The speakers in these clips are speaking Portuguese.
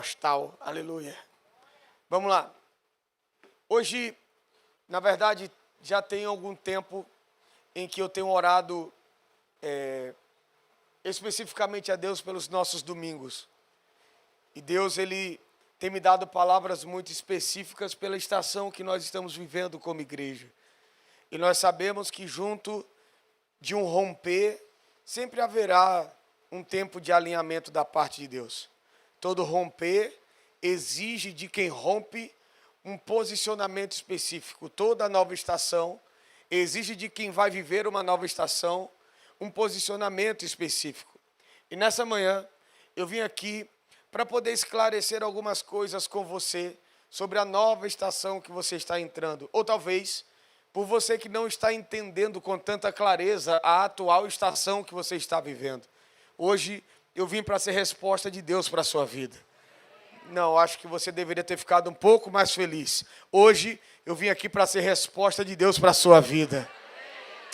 Pentecostal, aleluia. Vamos lá. Hoje, na verdade, já tem algum tempo em que eu tenho orado especificamente a Deus pelos nossos domingos. E Deus, Ele tem me dado palavras muito específicas pela estação que nós estamos vivendo como igreja. E nós sabemos que junto de um romper, sempre haverá um tempo de alinhamento da parte de Deus. Todo romper exige de quem rompe um posicionamento específico. Toda nova estação exige de quem vai viver uma nova estação um posicionamento específico. E nessa manhã eu vim aqui para poder esclarecer algumas coisas com você sobre a nova estação que você está entrando. Ou talvez por você que não está entendendo com tanta clareza a atual estação que você está vivendo. Hoje eu vim para ser resposta de Deus para a sua vida. Não, acho que você deveria ter ficado um pouco mais feliz. Hoje eu vim aqui para ser resposta de Deus para a sua vida.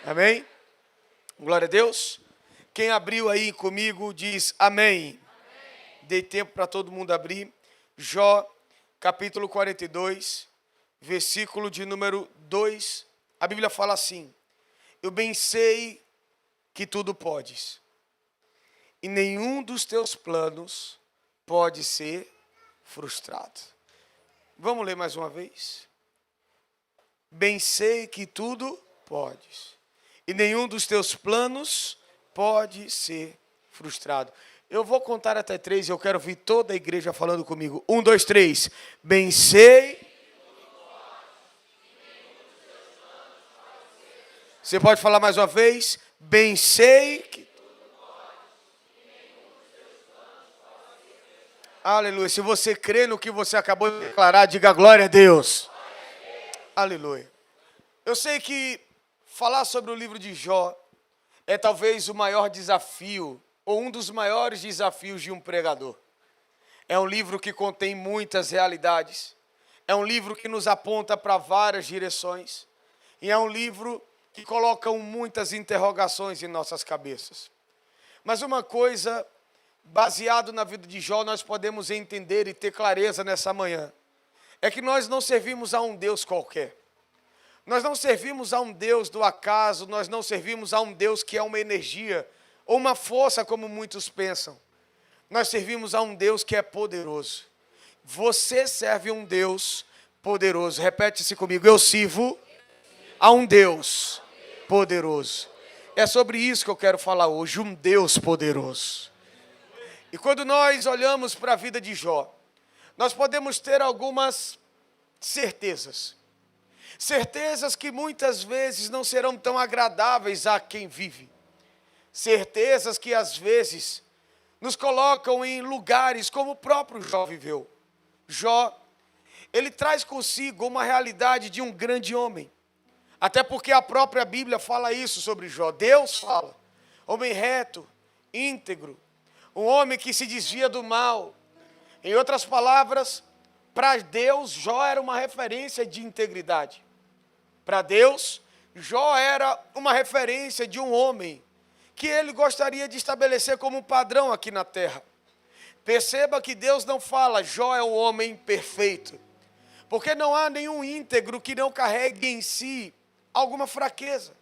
Amém? Glória a Deus. Quem abriu aí comigo diz amém. Dei tempo para todo mundo abrir. Jó, capítulo 42, versículo de número 2. A Bíblia fala assim: eu bem sei que tudo podes, e nenhum dos teus planos pode ser frustrado. Vamos ler mais uma vez? Bem sei que tudo podes, e nenhum dos teus planos pode ser frustrado. Eu vou contar até 3 e eu quero ouvir toda a igreja falando comigo. 1, 2, 3. Bem sei. Você pode falar mais uma vez? Bem sei que... Aleluia. Se você crê no que você acabou de declarar, diga glória a Deus. Aleluia. Eu sei que falar sobre o livro de Jó é talvez o maior desafio, ou um dos maiores desafios de um pregador. É um livro que contém muitas realidades. É um livro que nos aponta para várias direções. E é um livro que coloca muitas interrogações em nossas cabeças. Mas uma coisa, baseado na vida de Jó, nós podemos entender e ter clareza nessa manhã. É que nós não servimos a um Deus qualquer. Nós não servimos a um Deus do acaso, nós não servimos a um Deus que é uma energia ou uma força como muitos pensam. Nós servimos a um Deus que é poderoso. Você serve um Deus poderoso. Repete-se comigo: eu sirvo a um Deus poderoso. É sobre isso que eu quero falar hoje, um Deus poderoso. E quando nós olhamos para a vida de Jó, nós podemos ter algumas certezas. Certezas que muitas vezes não serão tão agradáveis a quem vive. Certezas que às vezes nos colocam em lugares como o próprio Jó viveu. Jó, ele traz consigo uma realidade de um grande homem. Até porque a própria Bíblia fala isso sobre Jó. Deus fala, homem reto, íntegro, um homem que se desvia do mal. Em outras palavras, para Deus, Jó era uma referência de integridade. Para Deus, Jó era uma referência de um homem que ele gostaria de estabelecer como um padrão aqui na terra. Perceba que Deus não fala, Jó é um homem perfeito, porque não há nenhum íntegro que não carregue em si alguma fraqueza.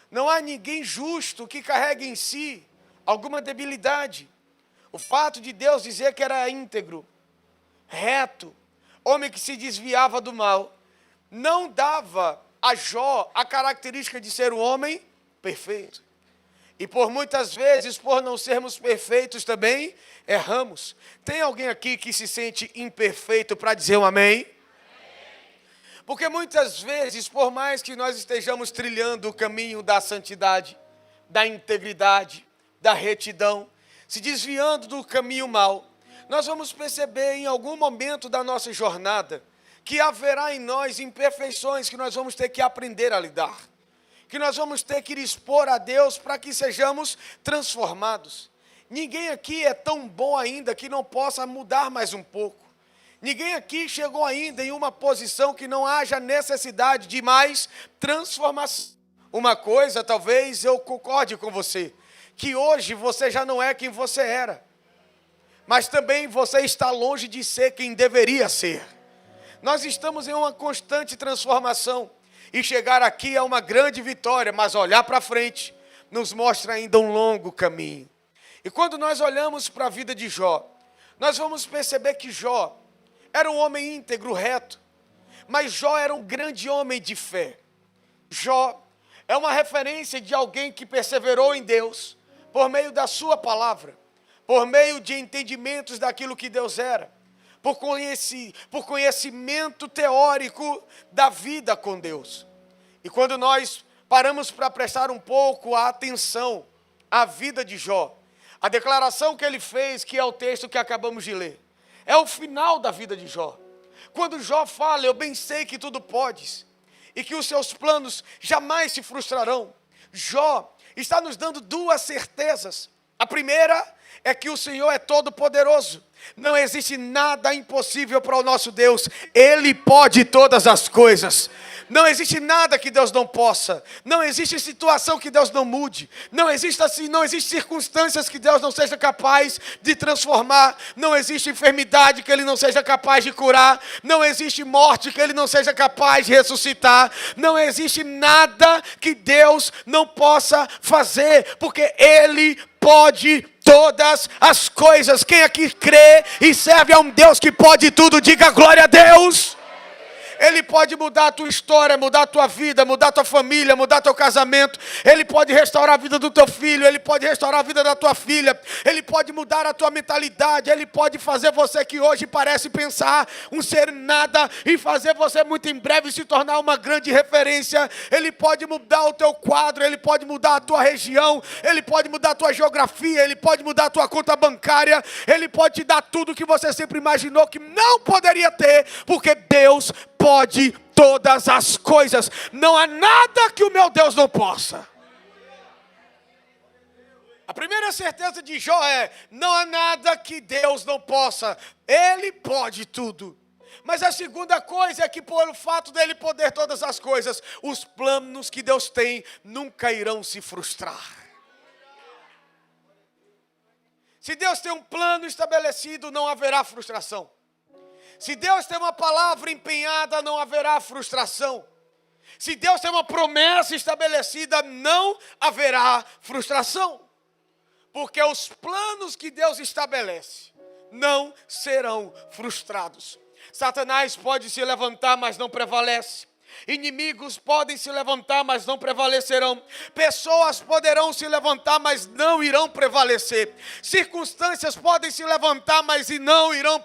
Não há ninguém justo que carregue em si alguma debilidade. O fato de Deus dizer que era íntegro, reto, homem que se desviava do mal, não dava a Jó a característica de ser um homem perfeito. E por muitas vezes, por não sermos perfeitos também, erramos. Tem alguém aqui que se sente imperfeito para dizer um amém? Porque muitas vezes, por mais que nós estejamos trilhando o caminho da santidade, da integridade, da retidão, se desviando do caminho mau, nós vamos perceber em algum momento da nossa jornada que haverá em nós imperfeições que nós vamos ter que aprender a lidar. Que nós vamos ter que expor a Deus para que sejamos transformados. Ninguém aqui é tão bom ainda que não possa mudar mais um pouco. Ninguém aqui chegou ainda em uma posição que não haja necessidade de mais transformação. Uma coisa, talvez eu concorde com você, que hoje você já não é quem você era. mas também você está longe de ser quem deveria ser. Nós estamos em uma constante transformação, e chegar aqui é uma grande vitória, mas olhar para frente nos mostra ainda um longo caminho. E quando nós olhamos para a vida de Jó, nós vamos perceber que Jó era um homem íntegro, reto, mas Jó era um grande homem de fé. Jó é uma referência de alguém que perseverou em Deus, por meio da sua palavra, por meio de entendimentos daquilo que Deus era, por conhecimento teórico da vida com Deus. E quando nós paramos para prestar um pouco a atenção à vida de Jó, a declaração que ele fez, que é o texto que acabamos de ler, é o final da vida de Jó. Quando Jó fala, eu bem sei que tudo podes, e que os seus planos jamais se frustrarão. Jó está nos dando duas certezas. A primeira é que o Senhor é todo poderoso. Não existe nada impossível para o nosso Deus. Ele pode todas as coisas. Não existe nada que Deus não possa. Não existe situação que Deus não mude. Não existe circunstâncias que Deus não seja capaz de transformar. Não existe enfermidade que Ele não seja capaz de curar. Não existe morte que Ele não seja capaz de ressuscitar. Não existe nada que Deus não possa fazer, porque Ele pode todas as coisas. Quem aqui crê e serve a um Deus que pode tudo, diga glória a Deus. Ele pode mudar a tua história, mudar a tua vida, mudar a tua família, mudar teu casamento. Ele pode restaurar a vida do teu filho, Ele pode restaurar a vida da tua filha. Ele pode mudar a tua mentalidade. Ele pode fazer você que hoje parece pensar um ser nada e fazer você muito em breve se tornar uma grande referência. Ele pode mudar o teu quadro, Ele pode mudar a tua região, Ele pode mudar a tua geografia, Ele pode mudar a tua conta bancária. Ele pode te dar tudo que você sempre imaginou que não poderia ter, porque Deus pode todas as coisas. Não há nada que o meu Deus não possa. A primeira certeza de Jó é: não há nada que Deus não possa. Ele pode tudo. Mas a segunda coisa é que, por fato dele poder todas as coisas, os planos que Deus tem nunca irão se frustrar. Se Deus tem um plano estabelecido, não haverá frustração. Se Deus tem uma palavra empenhada, não haverá frustração. Se Deus tem uma promessa estabelecida, não haverá frustração. Porque os planos que Deus estabelece não serão frustrados. Satanás pode se levantar, mas não prevalece. Inimigos podem se levantar, mas não prevalecerão. Pessoas poderão se levantar, mas não irão prevalecer. Circunstâncias podem se levantar, mas não irão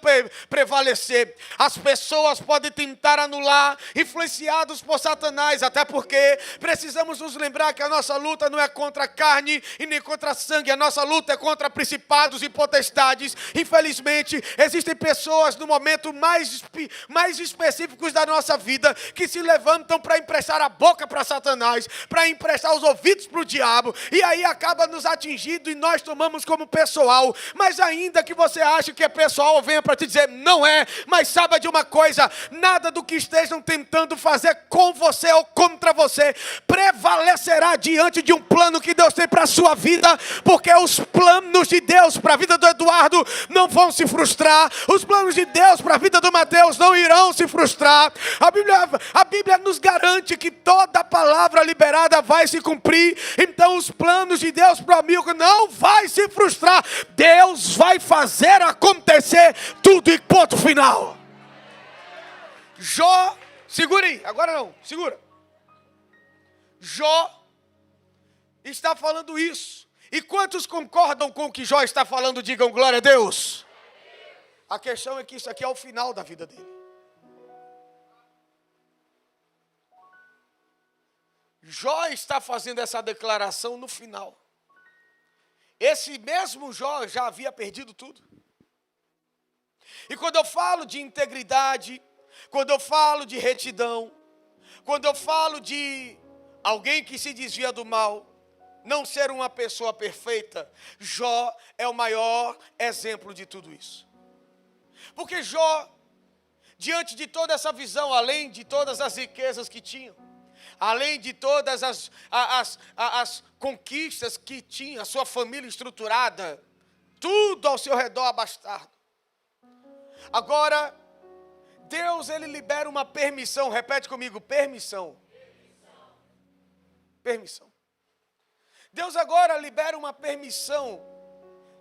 prevalecer. As pessoas podem tentar anular, influenciados por Satanás, até porque precisamos nos lembrar que a nossa luta não é contra carne e nem contra sangue. A nossa luta é contra principados e potestades. Infelizmente, existem pessoas no momento mais específicos da nossa vida que se levantam para emprestar a boca para Satanás, para emprestar os ouvidos para o diabo, e aí acaba nos atingindo e nós tomamos como pessoal. Mas ainda que você ache que é pessoal, venha para te dizer, não é. Mas saiba de uma coisa: nada do que estejam tentando fazer com você ou contra você prevalecerá diante de um plano que Deus tem para a sua vida, porque os planos de Deus para a vida do Eduardo não vão se frustrar. Os planos de Deus para a vida do Mateus não irão se frustrar. A Bíblia nos garante que toda palavra liberada vai se cumprir. Então os planos de Deus para o amigo não vai se frustrar. Deus vai fazer acontecer tudo em ponto final. Jó, segura aí, agora não, segura. Jó está falando isso. E quantos concordam com o que Jó está falando? Digam glória a Deus. A questão é que isso aqui é o final da vida dele. Jó está fazendo essa declaração no final. Esse mesmo Jó já havia perdido tudo. E quando eu falo de integridade, quando eu falo de retidão, quando eu falo de alguém que se desvia do mal, não ser uma pessoa perfeita, Jó é o maior exemplo de tudo isso. Porque Jó, diante de toda essa visão, além de todas as riquezas que tinham, além de todas as conquistas que tinha, a sua família estruturada, tudo ao seu redor abastado. Agora, Deus, ele libera uma permissão. Repete comigo, permissão. Permissão. Deus agora libera uma permissão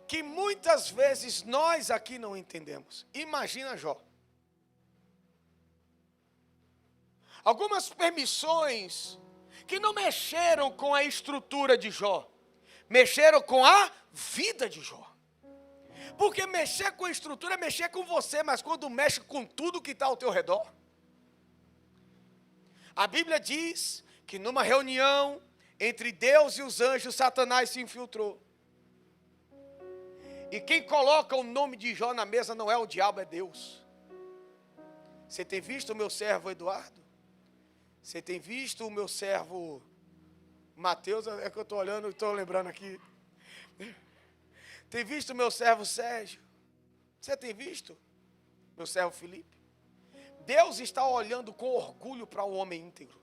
que muitas vezes nós aqui não entendemos. Imagina Jó. Algumas permissões que não mexeram com a estrutura de Jó, mexeram com a vida de Jó. Porque mexer com a estrutura é mexer com você, mas quando mexe com tudo que está ao teu redor. A Bíblia diz que numa reunião entre Deus e os anjos, Satanás se infiltrou. E quem coloca o nome de Jó na mesa não é o diabo, é Deus. Você tem visto o meu servo Eduardo? Você tem visto o meu servo Mateus? É que eu estou olhando e estou lembrando aqui. Tem visto o meu servo Sérgio? Você tem visto meu servo Felipe? Deus está olhando com orgulho para um homem íntegro.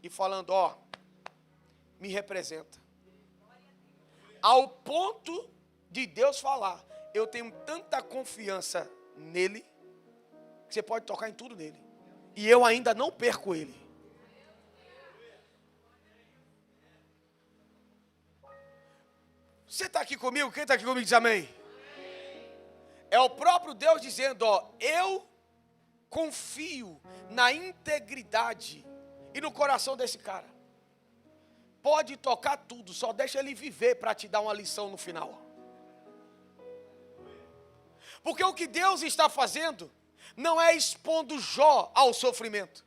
E falando, ó, me representa. Ao ponto de Deus falar, eu tenho tanta confiança nele, que você pode tocar em tudo nele. E eu ainda não perco ele. Você está aqui comigo? Quem está aqui comigo diz amém. É o próprio Deus dizendo, ó, eu confio na integridade e no coração desse cara. Pode tocar tudo, só deixa ele viver para te dar uma lição no final. Porque o que Deus está fazendo não é expondo Jó ao sofrimento.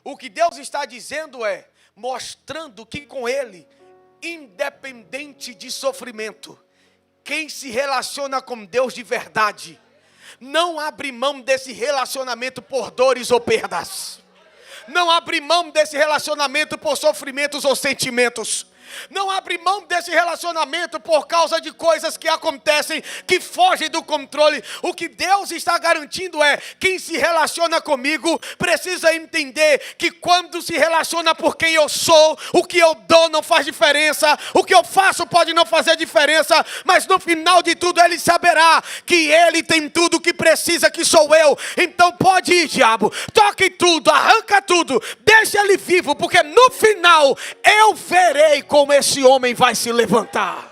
O que Deus está dizendo é mostrando que com ele, independente de sofrimento, quem se relaciona com Deus de verdade, não abre mão desse relacionamento por dores ou perdas. Não abre mão desse relacionamento por sofrimentos ou sentimentos. Não abre mão desse relacionamento por causa de coisas que acontecem, que fogem do controle. O que Deus está garantindo é, quem se relaciona comigo precisa entender que quando se relaciona por quem eu sou, o que eu dou não faz diferença, o que eu faço pode não fazer diferença, mas no final de tudo ele saberá que ele tem tudo o que precisa, que sou eu. Então pode ir, diabo, toque tudo, arranca tudo, deixa ele vivo, porque no final eu verei como esse homem vai se levantar.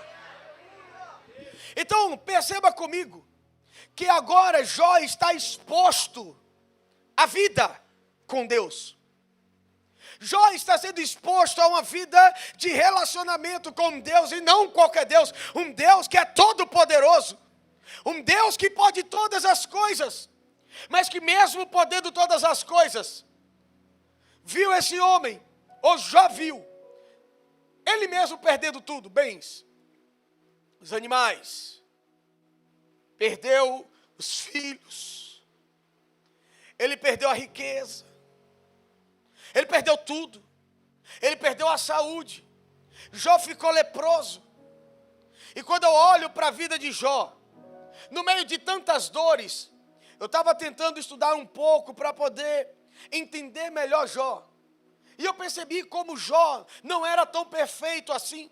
Então perceba comigo que agora Jó está exposto à vida com Deus. Jó está sendo exposto a uma vida de relacionamento com Deus, e não qualquer Deus, um Deus que é todo poderoso, um Deus que pode todas as coisas, mas que mesmo podendo todas as coisas, viu esse homem, ou Jó viu, ele mesmo perdendo tudo, bens, os animais, perdeu os filhos, ele perdeu a riqueza, ele perdeu tudo, ele perdeu a saúde, Jó ficou leproso. E quando eu olho para a vida de Jó, no meio de tantas dores, eu estava tentando estudar um pouco para poder entender melhor Jó. E eu percebi como Jó não era tão perfeito assim.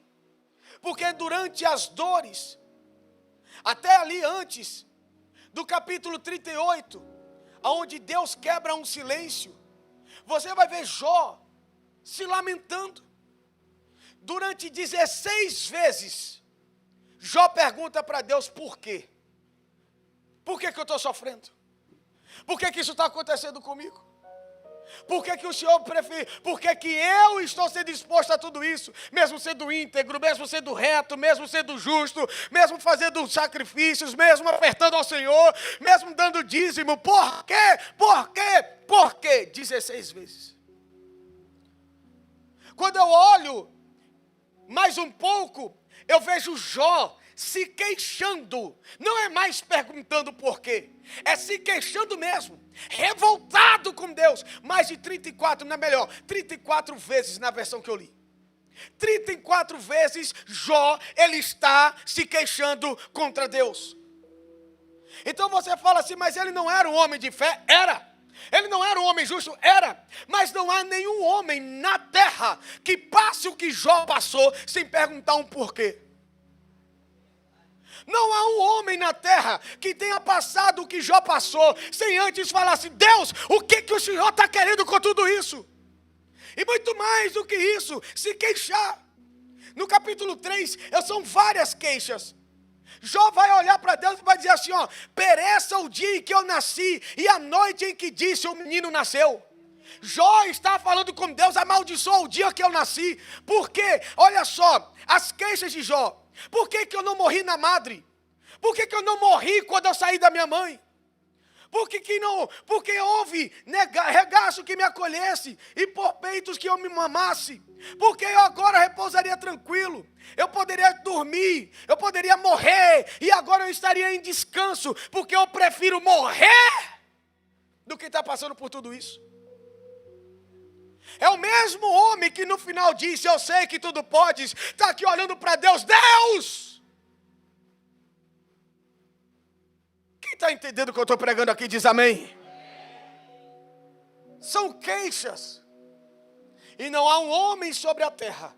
Porque durante as dores, até ali antes do capítulo 38, onde Deus quebra um silêncio, você vai ver Jó se lamentando. Durante 16 vezes, Jó pergunta para Deus por quê? Por que eu estou sofrendo? Por que isso está acontecendo comigo? Por que o Senhor prefere? Por que eu estou sendo exposto a tudo isso? Mesmo sendo íntegro, mesmo sendo reto, mesmo sendo justo, mesmo fazendo sacrifícios, mesmo apertando ao Senhor, mesmo dando dízimo. Por quê? Por quê? Por quê? 16 vezes. Quando eu olho mais um pouco, eu vejo Jó se queixando. Não é mais perguntando por quê, é se queixando mesmo, revoltado com Deus. Mais de 34, não é melhor, 34 vezes na versão que eu li. 34 vezes Jó, ele está se queixando contra Deus. Então você fala assim, mas ele não era um homem de fé? Era. Ele não era um homem justo? Era. Mas não há nenhum homem na terra que passe o que Jó passou sem perguntar um porquê. Não há um homem na terra que tenha passado o que Jó passou, sem antes falar assim: Deus, o que o Senhor está querendo com tudo isso? E muito mais do que isso, se queixar. No capítulo 3, são várias queixas. Jó vai olhar para Deus e vai dizer assim, ó: pereça o dia em que eu nasci e a noite em que disse o menino nasceu. Jó está falando com Deus: amaldiçoa o dia que eu nasci. Por quê? Olha só, as queixas de Jó. Por que eu não morri na madre? Por que eu não morri quando eu saí da minha mãe? Porque houve regaço que me acolhesse e por peitos que eu me mamasse. Porque eu agora repousaria tranquilo. Eu poderia dormir, eu poderia morrer e agora eu estaria em descanso, porque eu prefiro morrer do que estar passando por tudo isso. É o mesmo homem que no final disse: eu sei que tudo podes, está aqui olhando para Deus. Deus! Quem está entendendo o que eu estou pregando aqui diz amém. São queixas. E não há um homem sobre a terra,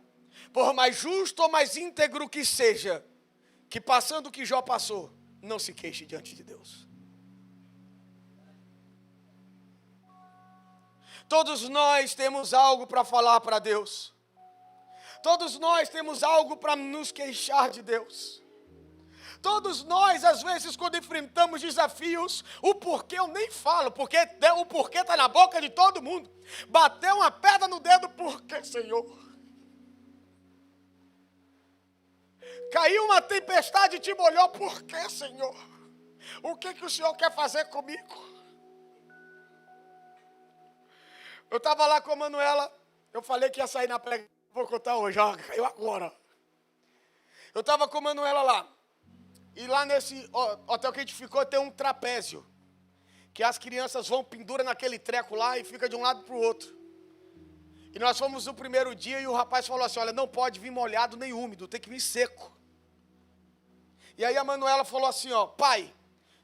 por mais justo ou mais íntegro que seja, que passando o que Jó passou, não se queixe diante de Deus. Todos nós temos algo para falar para Deus. Todos nós temos algo para nos queixar de Deus. Todos nós, às vezes, quando enfrentamos desafios, o porquê eu nem falo, porque o porquê está na boca de todo mundo. Bateu uma pedra no dedo, por quê, Senhor? Caiu uma tempestade e te molhou, por quê, Senhor? O que o Senhor quer fazer comigo? Eu estava lá com a Manuela, eu falei que ia sair na pregação, vou contar hoje, ó, caiu agora. Eu estava com a Manuela lá. E lá nesse hotel que a gente ficou tem um trapézio, que as crianças vão, penduram naquele treco lá e fica de um lado para o outro. E nós fomos no primeiro dia e o rapaz falou assim: olha, não pode vir molhado nem úmido, tem que vir seco. E aí a Manuela falou assim, ó: pai,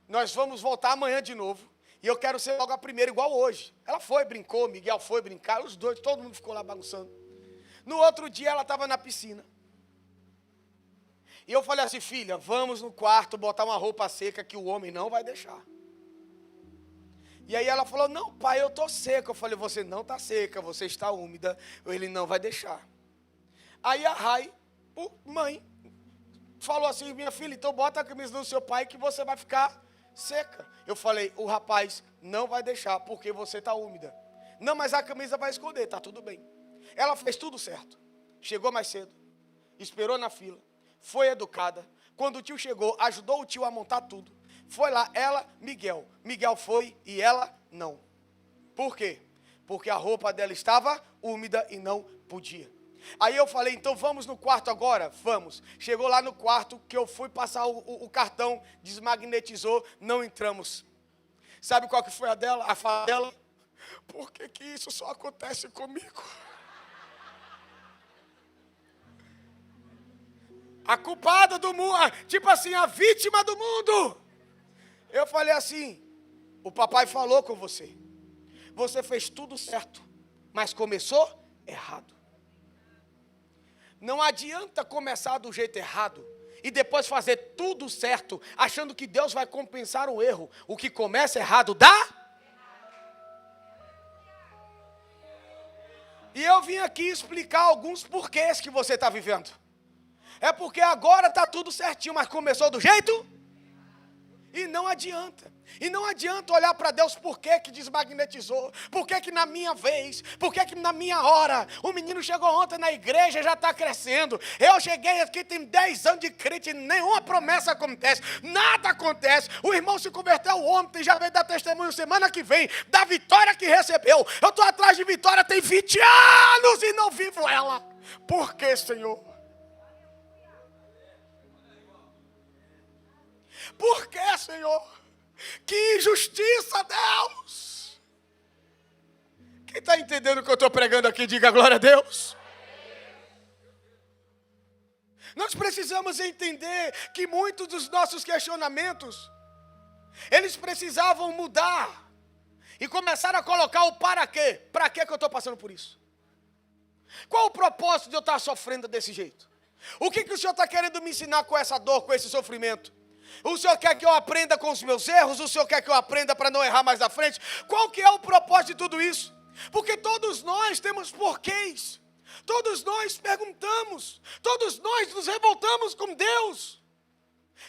nós vamos voltar amanhã de novo e eu quero ser logo a primeira igual hoje. Ela foi, brincou, Miguel foi brincar, os dois, todo mundo ficou lá bagunçando. No outro dia ela estava na piscina. E eu falei assim: filha, vamos no quarto botar uma roupa seca que o homem não vai deixar. E aí ela falou: não, pai, eu estou seca. Eu falei: você não está seca, você está úmida, ele não vai deixar. Aí a Rai, mãe, falou assim: minha filha, então bota a camisa do seu pai que você vai ficar seca. Eu falei: o rapaz não vai deixar porque você está úmida. Não, mas a camisa vai esconder, está tudo bem. Ela fez tudo certo. Chegou mais cedo, esperou na fila. Foi educada. Quando o tio chegou, ajudou o tio a montar tudo. Foi lá, ela, Miguel. Miguel foi e ela não. Por quê? Porque a roupa dela estava úmida e não podia. Aí eu falei: então vamos no quarto agora? Vamos. Chegou lá no quarto, que eu fui passar o cartão, desmagnetizou, não entramos. Sabe qual que foi a dela? A fala dela: por que isso só acontece comigo? A culpada do mundo, tipo assim, a vítima do mundo. Eu falei assim: o papai falou com você. Você fez tudo certo, mas começou errado. Não adianta começar do jeito errado e depois fazer tudo certo, achando que Deus vai compensar o erro. O que começa errado dá. E eu vim aqui explicar alguns porquês que você está vivendo. É porque agora está tudo certinho, mas começou do jeito? E não adianta. E não adianta olhar para Deus: por que desmagnetizou? Por que na minha vez? Por que na minha hora? O menino chegou ontem na igreja e já está crescendo. Eu cheguei aqui, tem 10 anos de crente, nenhuma promessa acontece. Nada acontece. O irmão se converteu ontem, já veio dar testemunho semana que vem, da vitória que recebeu. Eu estou atrás de vitória, tem 20 anos e não vivo ela. Por que, Senhor? Por que, Senhor? Que injustiça, Deus! Quem está entendendo o que eu estou pregando aqui, diga glória a Deus. Nós precisamos entender que muitos dos nossos questionamentos, eles precisavam mudar e começar a colocar o para quê. Para que eu estou passando por isso? Qual o propósito de eu estar sofrendo desse jeito? O que o Senhor está querendo me ensinar com essa dor, com esse sofrimento? O Senhor quer que eu aprenda com os meus erros? O Senhor quer que eu aprenda para não errar mais à frente? Qual que é o propósito de tudo isso? Porque todos nós temos porquês. Todos nós perguntamos. Todos nós nos revoltamos com Deus.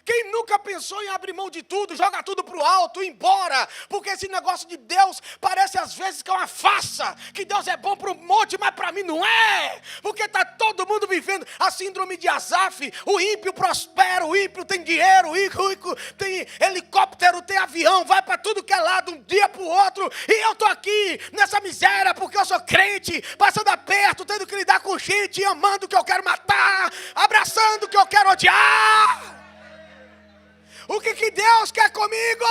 Quem nunca pensou em abrir mão de tudo, joga tudo para o alto, ir embora? Porque esse negócio de Deus parece às vezes que é uma farsa, que Deus é bom para um monte, mas para mim não é. Porque está todo mundo vivendo a síndrome de Asaf, o ímpio prospera, o ímpio tem dinheiro, o ímpio tem helicóptero, tem avião, vai para tudo que é lado, um dia para o outro, e eu estou aqui nessa miséria porque eu sou crente, passando aperto, tendo que lidar com gente, amando o que eu quero matar, abraçando o que eu quero odiar. O que Deus quer comigo?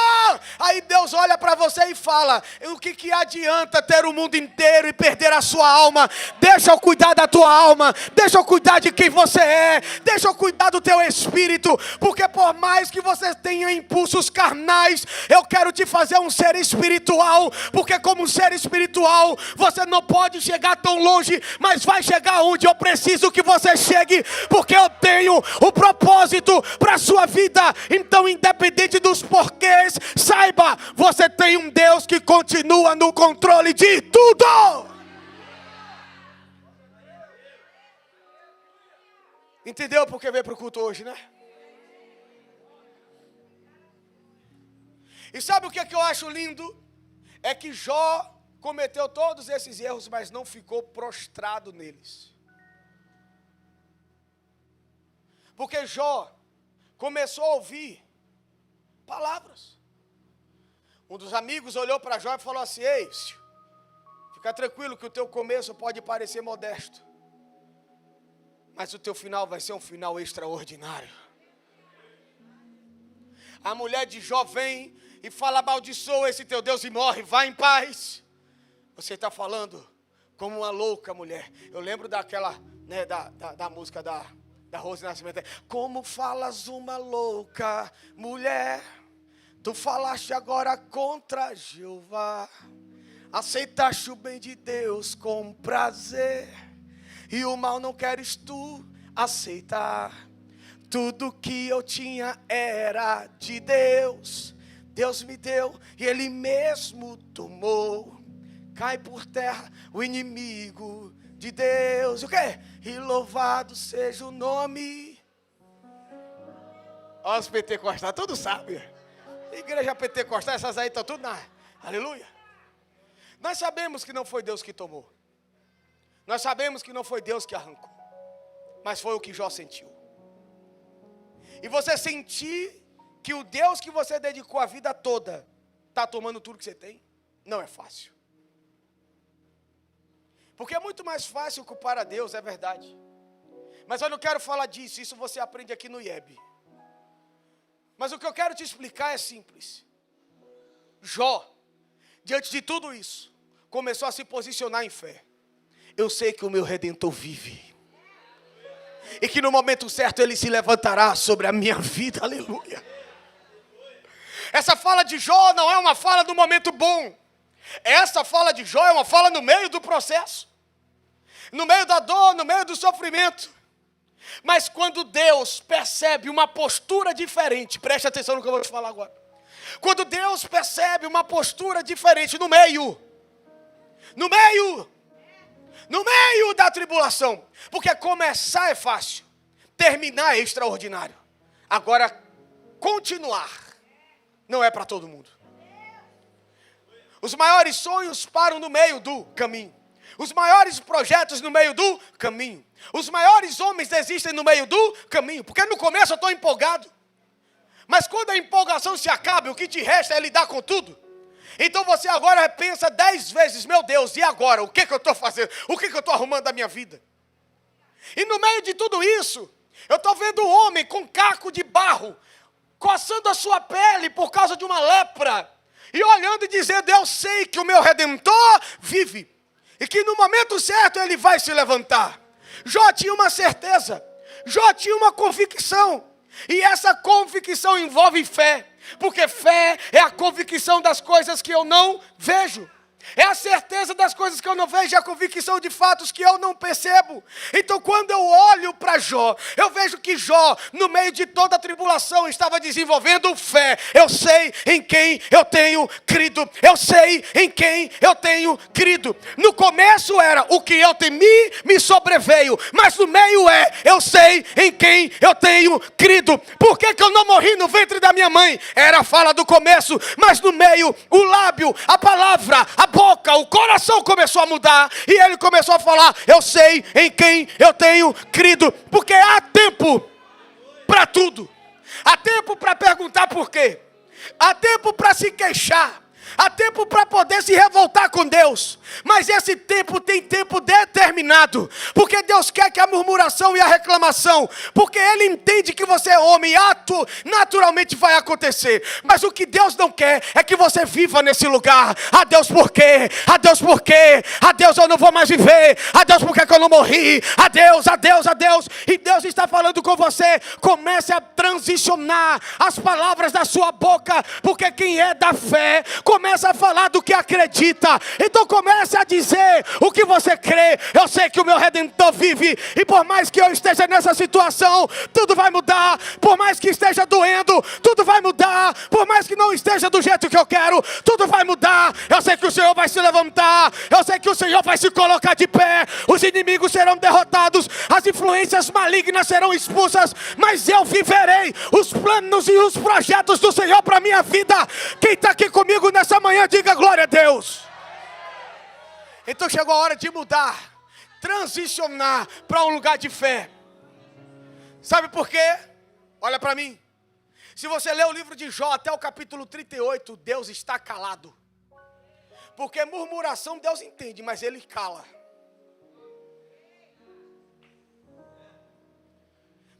Aí Deus olha para você e fala: o que adianta ter o mundo inteiro e perder a sua alma? Deixa eu cuidar da tua alma, deixa eu cuidar de quem você é, deixa eu cuidar do teu espírito, porque por mais que você tenha impulsos carnais, eu quero te fazer um ser espiritual, porque como um ser espiritual, você não pode chegar tão longe, mas vai chegar onde eu preciso que você chegue, porque eu tenho o propósito para a sua vida. Então, independente dos porquês, saiba, você tem um Deus que continua no controle de tudo. Entendeu porque veio para o culto hoje, né? E sabe o que eu acho lindo? É que Jó cometeu todos esses erros, mas não ficou prostrado neles. Porque Jó começou a ouvir palavras. Um dos amigos olhou para Jó e falou assim: ei, fica tranquilo que o teu começo pode parecer modesto, mas o teu final vai ser um final extraordinário. A mulher de Jó vem e fala: amaldiçoa esse teu Deus e morre, vai em paz. Você está falando como uma louca mulher. Eu lembro daquela, né, da música da Rose Nascimento. Como falas uma louca mulher, tu falaste agora contra Jeová, aceitaste o bem de Deus com prazer, e o mal não queres tu aceitar. Tudo que eu tinha era de Deus, Deus me deu e Ele mesmo tomou. Cai por terra o inimigo de Deus. O quê? E louvado seja o nome. Olha os pentecostais, tudo sabe. Igreja pentecostal, essas aí estão tudo na... Aleluia. Nós sabemos que não foi Deus que tomou. Nós sabemos que não foi Deus que arrancou. Mas foi o que Jó sentiu. E você sentir que o Deus que você dedicou a vida toda está tomando tudo que você tem, não é fácil. Porque é muito mais fácil culpar a Deus, é verdade. Mas eu não quero falar disso, isso você aprende aqui no IEB. Mas o que eu quero te explicar é simples. Jó, diante de tudo isso, começou a se posicionar em fé. Eu sei que o meu Redentor vive. E que no momento certo Ele se levantará sobre a minha vida, aleluia. Essa fala de Jó não é uma fala do momento bom. Essa fala de Jó é uma fala no meio do processo, no meio da dor, no meio do sofrimento. Mas quando Deus percebe uma postura diferente, preste atenção no que eu vou te falar agora. Quando Deus percebe uma postura diferente no meio da tribulação, porque começar é fácil, terminar é extraordinário. Agora, continuar não é para todo mundo. Os maiores sonhos param no meio do caminho. Os maiores projetos no meio do caminho. Os maiores homens desistem no meio do caminho. Porque no começo eu estou empolgado. Mas quando a empolgação se acaba, o que te resta é lidar com tudo. Então você agora pensa 10 vezes: meu Deus, e agora? O que eu estou fazendo? O que eu estou arrumando da minha vida? E no meio de tudo isso, eu estou vendo um homem com caco de barro, coçando a sua pele por causa de uma lepra. E olhando e dizendo: eu sei que o meu Redentor vive. E que no momento certo Ele vai se levantar. Jó tinha uma certeza. Jó tinha uma convicção. E essa convicção envolve fé. Porque fé é a convicção das coisas que eu não vejo. É a certeza das coisas que eu não vejo, é a convicção de fatos que eu não percebo. Então, quando eu olho para Jó, eu vejo que Jó, no meio de toda a tribulação, estava desenvolvendo fé. Eu sei em quem eu tenho crido. Eu sei em quem eu tenho crido. No começo era o que eu temi me sobreveio, mas no meio eu sei em quem eu tenho crido. Por que eu não morri no ventre da minha mãe? Era a fala do começo, mas no meio, o lábio, a palavra, a boca, o coração começou a mudar, e ele começou a falar: eu sei em quem eu tenho crido, porque há tempo para tudo. Há tempo para perguntar por quê, há tempo para se queixar, há tempo para poder se revoltar com Deus, mas esse tempo tem tempo determinado, porque Deus quer que a murmuração e a reclamação, porque Ele entende que você é homem, ato naturalmente vai acontecer, mas o que Deus não quer é que você viva nesse lugar. Ah, Deus, por quê? Ah, Deus, por quê? Ah, Deus, eu não vou mais viver. Ah, Deus, por que eu não morri? Ah, Deus, ah, Deus, ah, Deus. E Deus está falando com você: comece a transicionar as palavras da sua boca, porque quem é da fé começa a falar do que acredita. Então comece a dizer o que você crê. Eu sei que o meu Redentor vive, e por mais que eu esteja nessa situação, tudo vai mudar. Por mais que esteja doendo, tudo vai mudar. Por mais que não esteja do jeito que eu quero, tudo vai mudar. Eu sei que o Senhor vai se levantar, eu sei que o Senhor vai se colocar de pé. Os inimigos serão derrotados, as influências malignas serão expulsas, mas eu viverei os planos e os projetos do Senhor para a minha vida. Quem está aqui comigo nessa manhã, diga glória a Deus. Então chegou a hora de mudar, transicionar para um lugar de fé. Sabe por quê? Olha para mim. Se você ler o livro de Jó até o capítulo 38, Deus está calado. Porque murmuração Deus entende, mas Ele cala.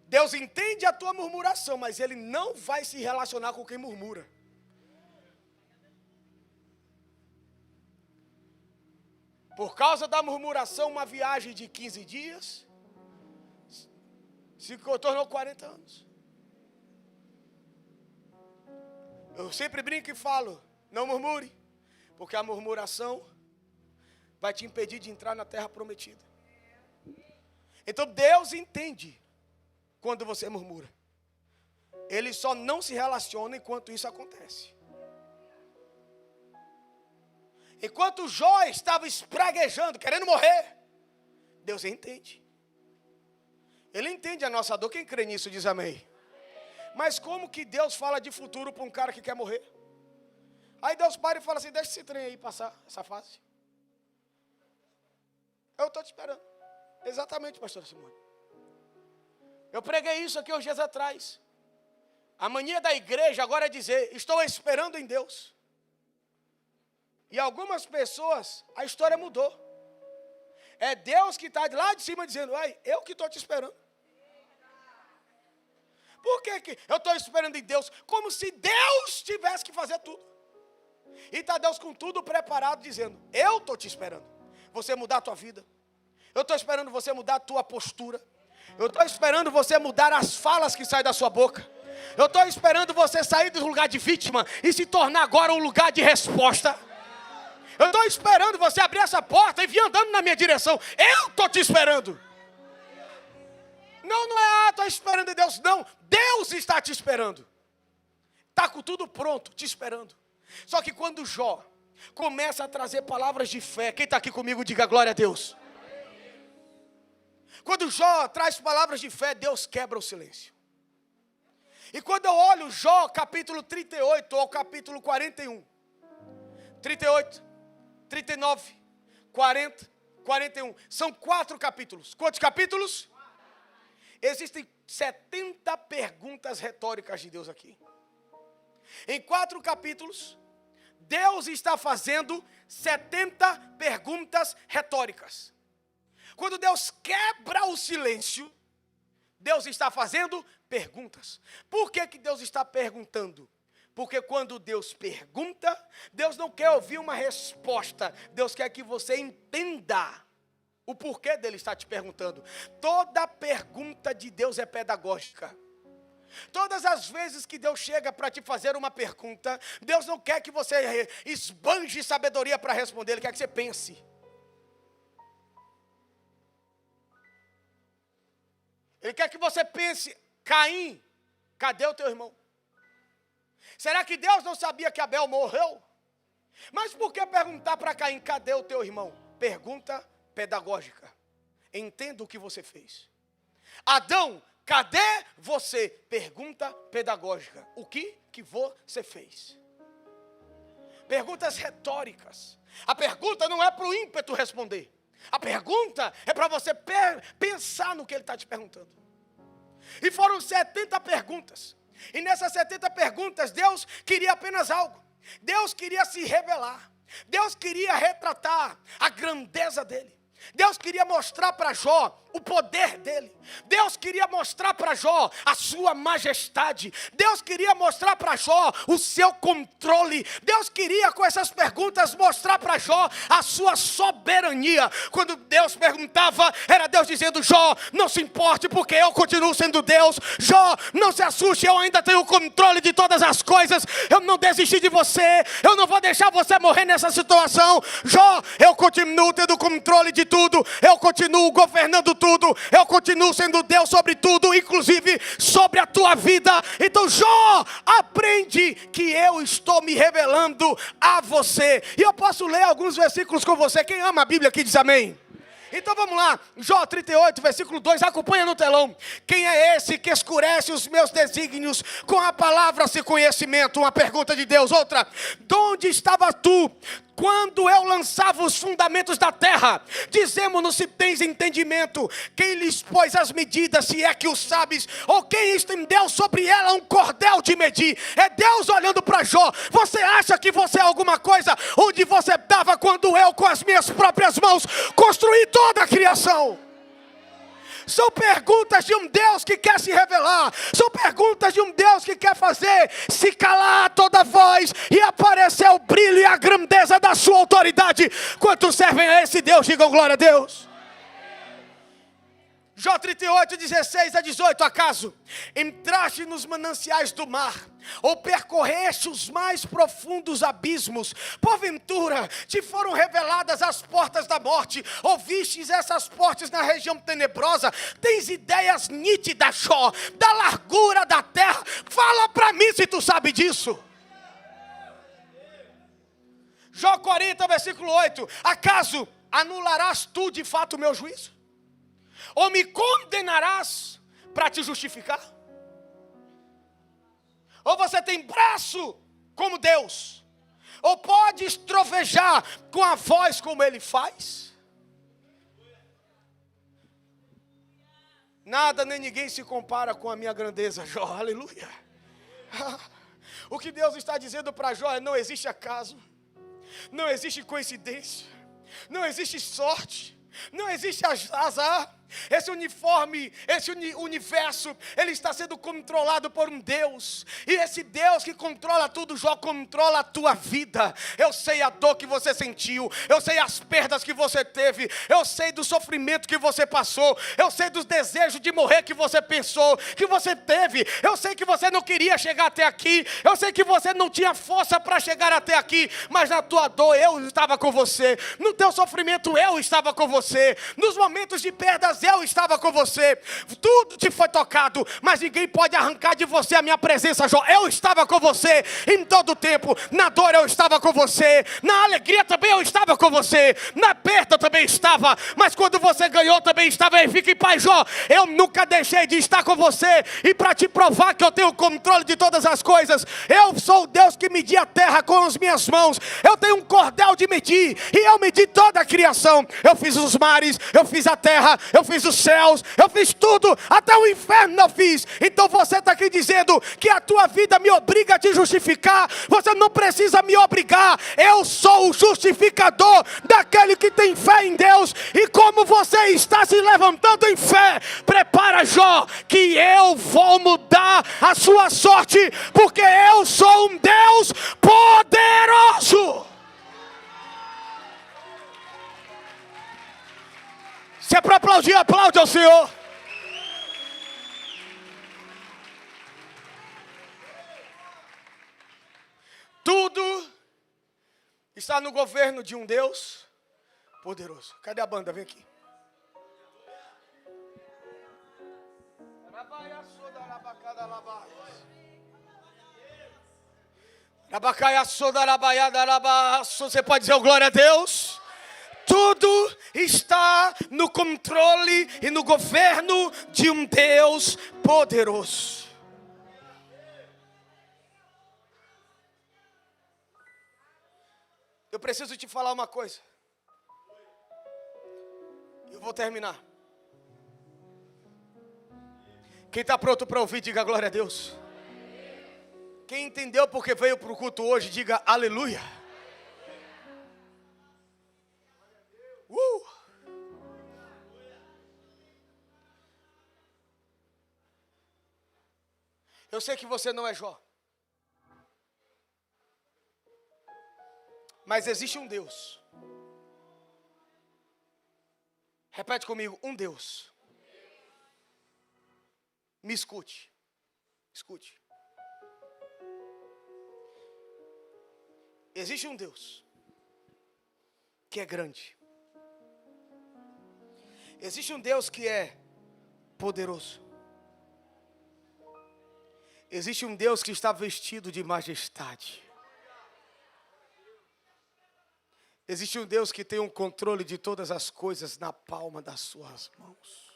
Deus entende a tua murmuração, mas Ele não vai se relacionar com quem murmura. Por causa da murmuração, uma viagem de 15 dias se tornou 40 anos. Eu sempre brinco e falo: não murmure, porque a murmuração vai te impedir de entrar na terra prometida. Então Deus entende quando você murmura. Ele só não se relaciona enquanto isso acontece. Enquanto Jó estava espraguejando, querendo morrer, Deus entende. Ele entende a nossa dor. Quem crê nisso diz amém. Mas como que Deus fala de futuro para um cara que quer morrer? Aí Deus para e fala assim: deixa esse trem aí passar, essa fase. Eu estou te esperando. Exatamente, pastor Simone. Eu preguei isso aqui uns dias atrás. A mania da igreja agora é dizer: estou esperando em Deus. E algumas pessoas, a história mudou. É Deus que está lá de cima dizendo: ai, eu que estou te esperando. Por que eu estou esperando em Deus? Como se Deus tivesse que fazer tudo. E está Deus com tudo preparado, dizendo: eu estou te esperando você mudar a tua vida. Eu estou esperando você mudar a tua postura. Eu estou esperando você mudar as falas que saem da sua boca. Eu estou esperando você sair do lugar de vítima e se tornar agora um lugar de resposta. Eu estou esperando você abrir essa porta e vir andando na minha direção. Eu estou te esperando. Não é estou esperando em Deus, não. Deus está te esperando. Está com tudo pronto, te esperando. Só que quando Jó começa a trazer palavras de fé, quem está aqui comigo, diga glória a Deus. Quando Jó traz palavras de fé, Deus quebra o silêncio. E quando eu olho Jó, capítulo 38 ou capítulo 41, 38, 39, 40, 41. São 4 capítulos. Quantos capítulos? Existem 70 perguntas retóricas de Deus aqui. Em 4 capítulos, Deus está fazendo 70 perguntas retóricas. Quando Deus quebra o silêncio, Deus está fazendo perguntas. Por que Deus está perguntando? Porque quando Deus pergunta, Deus não quer ouvir uma resposta. Deus quer que você entenda o porquê dele estar te perguntando. Toda pergunta de Deus é pedagógica. Todas as vezes que Deus chega para te fazer uma pergunta, Deus não quer que você esbanje sabedoria para responder, Ele quer que você pense. Ele quer que você pense: Caim, cadê o teu irmão? Será que Deus não sabia que Abel morreu? Mas por que perguntar para Caim: cadê o teu irmão? Pergunta pedagógica. Entenda o que você fez. Adão, cadê você? Pergunta pedagógica. O que você fez? Perguntas retóricas. A pergunta não é para o ímpeto responder. A pergunta é para você pensar no que ele está te perguntando. E foram 70 perguntas. E nessas 70 perguntas, Deus queria apenas algo. Deus queria se revelar. Deus queria retratar a grandeza dele. Deus queria mostrar para Jó o poder dele. Deus queria mostrar para Jó a sua majestade. Deus queria mostrar para Jó o seu controle. Deus queria com essas perguntas mostrar para Jó a sua soberania. Quando Deus perguntava, era Deus dizendo: Jó, não se importe, porque eu continuo sendo Deus. Jó, não se assuste, eu ainda tenho o controle de todas as coisas. Eu não desisti de você. Eu não vou deixar você morrer nessa situação. Jó, eu continuo tendo o controle de tudo. Eu continuo governando tudo. Eu continuo sendo Deus sobre tudo, inclusive sobre a tua vida. Então, Jó, aprende que eu estou me revelando a você. E eu posso ler alguns versículos com você. Quem ama a Bíblia aqui diz amém. Então vamos lá, Jó 38, versículo 2, acompanha no telão. Quem é esse que escurece os meus desígnios com a palavra sem conhecimento? Uma pergunta de Deus. Outra: de onde estavas tu quando eu lançava os fundamentos da terra? Dizemos-nos se tens entendimento. Quem lhes pôs as medidas, se é que o sabes? Ou quem estendeu sobre ela um cordel de medir? É Deus olhando para Jó. Você acha que você é alguma coisa? Onde você estava quando eu, com as minhas próprias mãos, construí toda a criação? São perguntas de um Deus que quer se revelar. São perguntas de um Deus que quer fazer se calar toda voz e aparecer o brilho e a grandeza da sua autoridade. Quantos servem a esse Deus? Digam glória a Deus. Jó 38, 16 a 18. Acaso entraste nos mananciais do mar, ou percorreste os mais profundos abismos? Porventura te foram reveladas as portas da morte, ou vistes essas portas na região tenebrosa? Tens ideias nítidas, Jó, da largura da terra? Fala para mim se tu sabe disso. Jó 40, versículo 8. Acaso anularás tu de fato o meu juízo? Ou me condenarás para te justificar? Ou você tem braço como Deus? Ou podes trovejar com a voz como Ele faz? Nada nem ninguém se compara com a minha grandeza, Jó, aleluia. O que Deus está dizendo para Jó é: não existe acaso, não existe coincidência, não existe sorte, não existe azar. Esse uniforme, esse universo, ele está sendo controlado por um Deus. E esse Deus que controla tudo, Jó, controla a tua vida. Eu sei a dor que você sentiu. Eu sei as perdas que você teve. Eu sei do sofrimento que você passou. Eu sei dos desejos de morrer que você pensou, que você teve. Eu sei que você não queria chegar até aqui. Eu sei que você não tinha força para chegar até aqui. Mas na tua dor eu estava com você. No teu sofrimento eu estava com você. Nos momentos de perdas eu estava com você. Tudo te foi tocado, mas ninguém pode arrancar de você a minha presença, Jó. Eu estava com você em todo o tempo. Na dor eu estava com você, na alegria também eu estava com você, na perda eu também estava, mas quando você ganhou também estava. E fique em paz, Jó, eu nunca deixei de estar com você. E para te provar que eu tenho o controle de todas as coisas, eu sou o Deus que medi a terra com as minhas mãos. Eu tenho um cordel de medir, e eu medi toda a criação. Eu fiz os mares, eu fiz a terra, eu fiz os céus, eu fiz tudo, até o inferno eu fiz. Então você está aqui dizendo que a tua vida me obriga a te justificar? Você não precisa me obrigar. Eu sou o justificador daquele que tem fé em Deus. E como você está se levantando em fé, prepara, Jó, que eu vou mudar a sua sorte, porque eu sou um Deus poderoso. Se é para aplaudir, aplaude ao Senhor. está no governo de um Deus poderoso. Cadê a banda? Vem aqui. Você pode dizer glória a Deus? Tudo está no controle e no governo de um Deus poderoso. Eu preciso te falar uma coisa. Eu vou terminar. Quem está pronto para ouvir, diga glória a Deus. Quem entendeu porque veio para o culto hoje, diga aleluia. Eu sei que você não é Jó. Mas existe um Deus. Repete comigo, um Deus. Me escute. Escute. Existe um Deus que é grande. Existe um Deus que é poderoso. Existe um Deus que está vestido de majestade. Existe um Deus que tem um controle de todas as coisas na palma das suas mãos.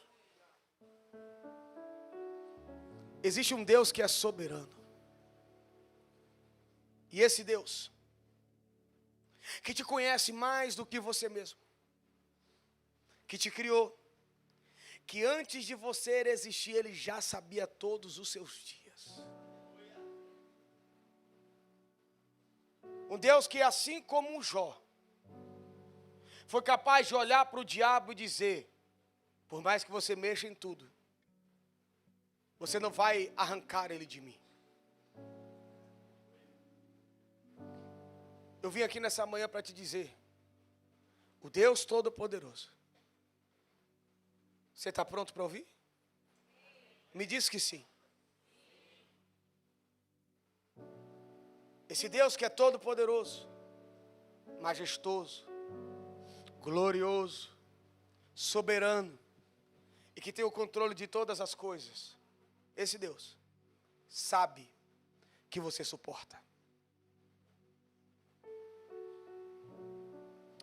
Existe um Deus que é soberano. E esse Deus, que te conhece mais do que você mesmo, que te criou, que antes de você existir, Ele já sabia todos os seus dias. Um Deus que, assim como um Jó, foi capaz de olhar para o diabo e dizer: por mais que você mexa em tudo, você não vai arrancar ele de mim. Eu vim aqui nessa manhã para te dizer: o Deus Todo-Poderoso. Você está pronto para ouvir? Me diz que sim. Esse Deus que é todo-poderoso, majestoso, glorioso, soberano e que tem o controle de todas as coisas. Esse Deus sabe que você suporta.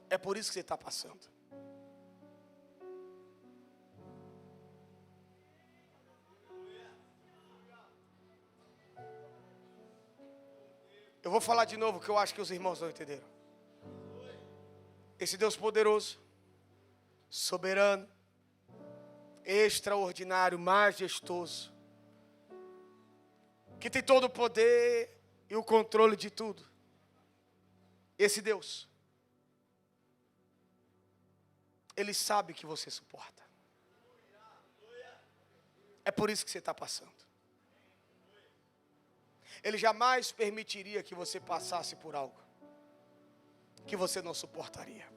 É por isso que você está passando. Eu vou falar de novo que eu acho que os irmãos não entenderam. Esse Deus poderoso, soberano, extraordinário, majestoso, que tem todo o poder e o controle de tudo. Esse Deus, Ele sabe que você suporta. É por isso que você está passando. Ele jamais permitiria que você passasse por algo que você não suportaria.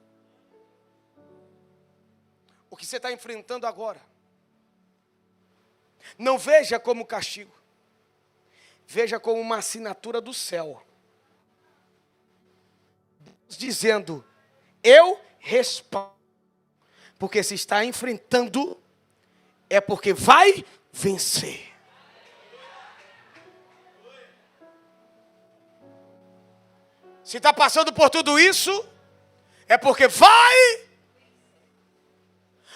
O que você está enfrentando agora, não veja como castigo, veja como uma assinatura do céu, dizendo: eu respondo, porque se está enfrentando, é porque vai vencer. Se está passando por tudo isso, é porque vai.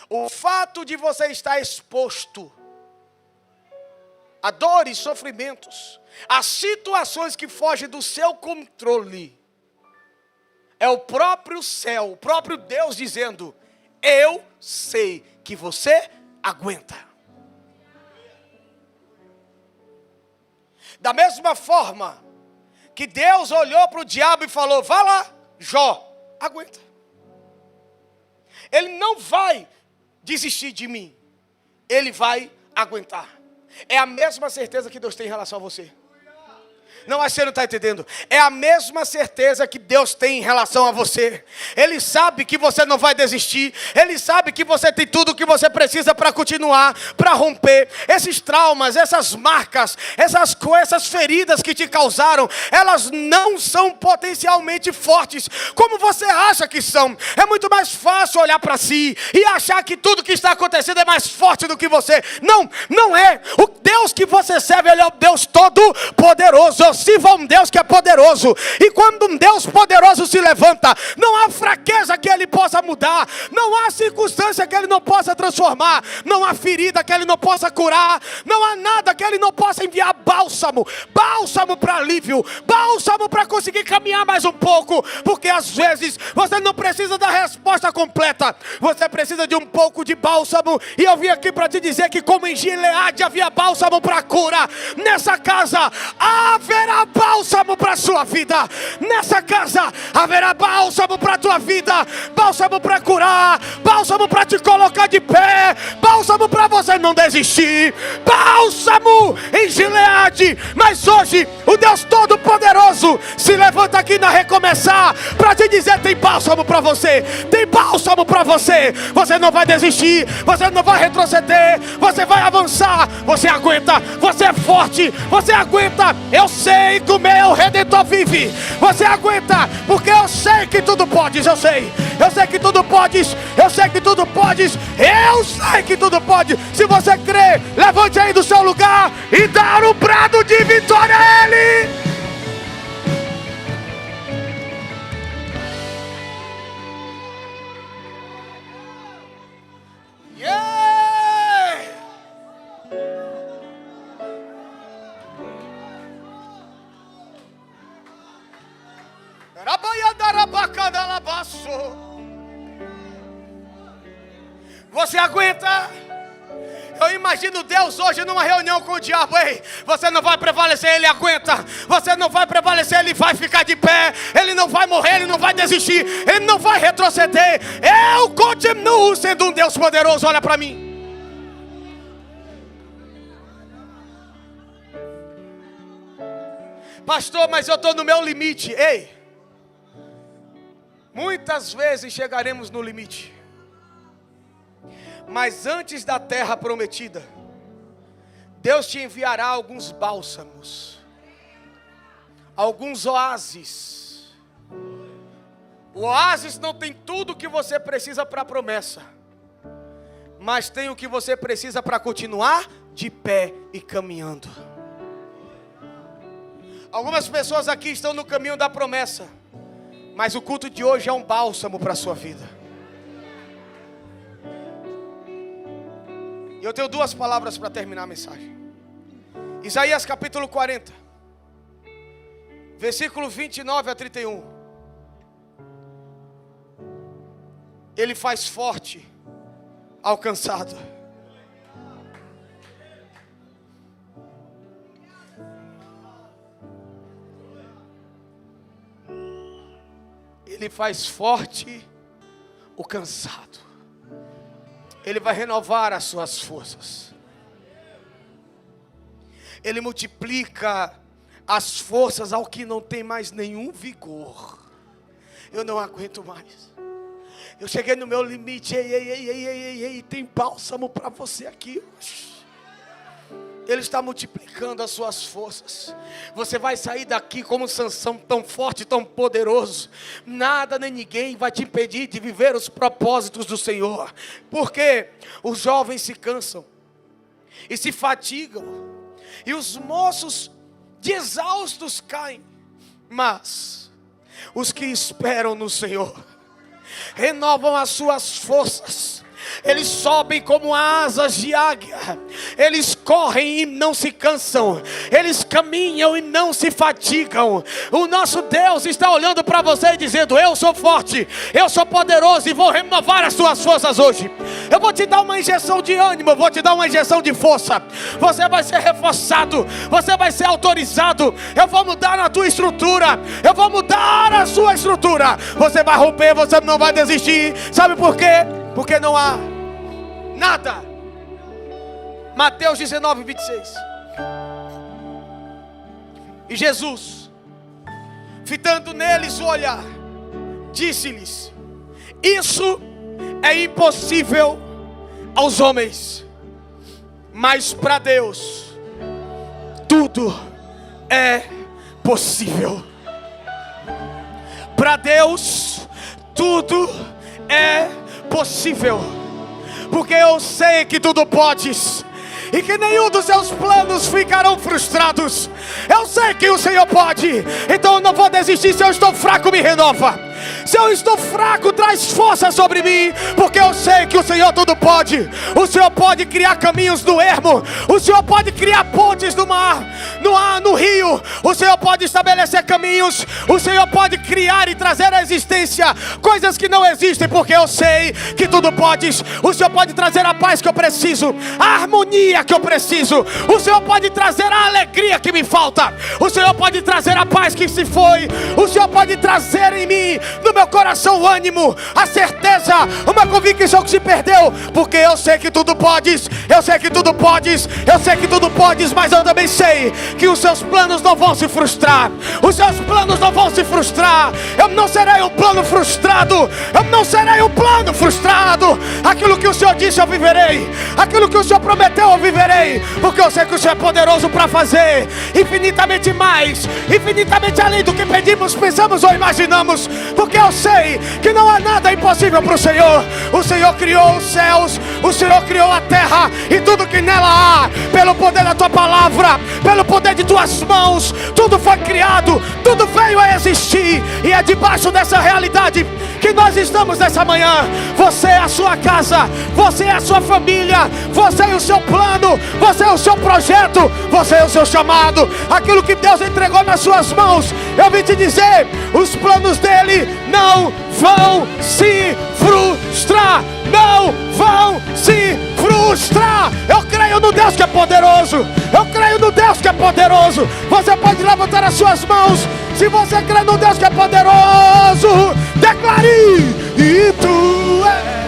O fato de você estar exposto a dores, sofrimentos, a situações que fogem do seu controle, é o próprio céu, o próprio Deus dizendo: eu sei que você aguenta. Da mesma forma que Deus olhou para o diabo e falou: vá lá, Jó, aguenta. Ele não vai desistir de mim. Ele vai aguentar. É a mesma certeza que Deus tem em relação a você. Não, você não está entendendo. É a mesma certeza que Deus tem em relação a você. Ele sabe que você não vai desistir. Ele sabe que você tem tudo o que você precisa para continuar, para romper. Esses traumas, essas marcas, essas feridas que te causaram, elas não são potencialmente fortes como você acha que são. É muito mais fácil olhar para si e achar que tudo que está acontecendo é mais forte do que você. Não, não é. O Deus que você serve, Ele é o Deus todo-poderoso. Eu sirvo a um Deus que é poderoso. E quando um Deus poderoso se levanta, não há fraqueza que Ele possa mudar. Não há circunstância que Ele não possa transformar. Não há ferida que Ele não possa curar. Não há nada que Ele não possa enviar bálsamo. Bálsamo para alívio. Bálsamo para conseguir caminhar mais um pouco. Porque às vezes você não precisa da resposta completa. Você precisa de um pouco de bálsamo. E eu vim aqui para te dizer que como em Gileade havia bálsamo para cura, nessa casa haverá bálsamo para a sua vida. Nessa casa haverá bálsamo para a tua vida. Bálsamo para curar. Bálsamo para te colocar de pé. Bálsamo para você não desistir. Bálsamo em Gileade. Mas hoje o Deus Todo-Poderoso se levanta aqui na Recomeçar para te dizer: tem bálsamo para você. Tem bálsamo para você. Você não vai desistir. Você não vai retroceder. Você vai avançar. Você aguenta. Você é forte. Você aguenta. Eu sei que o meu Redentor vive. Você aguenta. Porque eu sei que tudo podes. Eu sei. Eu sei que tudo podes. Eu sei que tudo podes. Eu sei que tudo pode. Se você crê, levante aí do seu lugar e dá um brado de vitória a Ele. Você aguenta? Eu imagino Deus hoje numa reunião com o diabo. Ei, você não vai prevalecer, ele aguenta. Você não vai prevalecer, ele vai ficar de pé. Ele não vai morrer, ele não vai desistir. Ele não vai retroceder. Eu continuo sendo um Deus poderoso. Olha para mim. Pastor, mas eu estou no meu limite. Ei, muitas vezes chegaremos no limite. Mas antes da terra prometida, Deus te enviará alguns bálsamos, alguns oásis. O oásis não tem tudo o que você precisa para a promessa, mas tem o que você precisa para continuar de pé e caminhando. Algumas pessoas aqui estão no caminho da promessa, mas o culto de hoje é um bálsamo para a sua vida. Eu tenho duas palavras para terminar a mensagem. Isaías capítulo 40, versículo 29 a 31. Ele faz forte ao cansado. Ele faz forte o cansado. Ele vai renovar as suas forças. Ele multiplica as forças ao que não tem mais nenhum vigor. Eu não aguento mais. Eu cheguei no meu limite. Ei, tem bálsamo para você aqui hoje. Ele está multiplicando as suas forças. Você vai sair daqui como Sansão, tão forte, tão poderoso. Nada nem ninguém vai te impedir de viver os propósitos do Senhor. Porque os jovens se cansam e se fatigam, e os moços de exaustos caem. Mas os que esperam no Senhor renovam as suas forças. Eles sobem como asas de águia. Eles correm e não se cansam. Eles caminham e não se fatigam. O nosso Deus está olhando para você e dizendo: eu sou forte, eu sou poderoso e vou renovar as suas forças hoje. Eu vou te dar uma injeção de ânimo, eu vou te dar uma injeção de força. Você vai ser reforçado, você vai ser autorizado. Eu vou mudar a tua estrutura, eu vou mudar a sua estrutura. Você vai romper, você não vai desistir. Sabe por quê? Porque não há nada. Mateus 19, 26. E Jesus, fitando neles o olhar, disse-lhes: isso é impossível aos homens, mas para Deus tudo é possível. Para Deus tudo é possível, porque eu sei que tudo podes, e que nenhum dos seus planos ficarão frustrados. Eu sei que o Senhor pode, então eu não vou desistir. Se eu estou fraco, me renova. Se eu estou fraco, traz força sobre mim, porque eu sei que o Senhor tudo pode. O Senhor pode criar caminhos no ermo, o Senhor pode criar pontes no mar, no rio, o Senhor pode estabelecer caminhos, o Senhor pode criar e trazer à existência coisas que não existem, porque eu sei que tudo podes. O Senhor pode trazer a paz que eu preciso, a harmonia que eu preciso, o Senhor pode trazer a alegria que me falta, o Senhor pode trazer a paz que se foi, o Senhor pode trazer em mim, no meu coração, o ânimo, a certeza, uma convicção que se perdeu, porque eu sei que tudo podes, eu sei que tudo podes, eu sei que tudo podes, mas eu também sei que os seus planos não vão se frustrar, os seus planos não vão se frustrar. Eu não serei um plano frustrado, eu não serei um plano frustrado. Aquilo que o Senhor disse eu viverei, aquilo que o Senhor prometeu eu viverei, porque eu sei que o Senhor é poderoso para fazer infinitamente mais, infinitamente além do que pedimos, pensamos ou imaginamos, porque eu sei que não há nada impossível para o Senhor. O Senhor criou os céus, o Senhor criou a terra e tudo que nela há, pelo poder da tua palavra, pelo poder de tuas mãos, tudo foi criado, tudo veio a existir, e é debaixo dessa realidade que nós estamos nessa manhã. Você é a sua casa, você é a sua família, você é o seu plano, você é o seu projeto, você é o seu chamado, aquilo que Deus entregou nas suas mãos. Eu vim te dizer, os planos dele não vão se frustrar, não vão se frustrar. Eu creio no Deus que é poderoso, eu creio no Deus que é poderoso. Você pode levantar as suas mãos, se você crê no Deus que é poderoso, declare: e tu és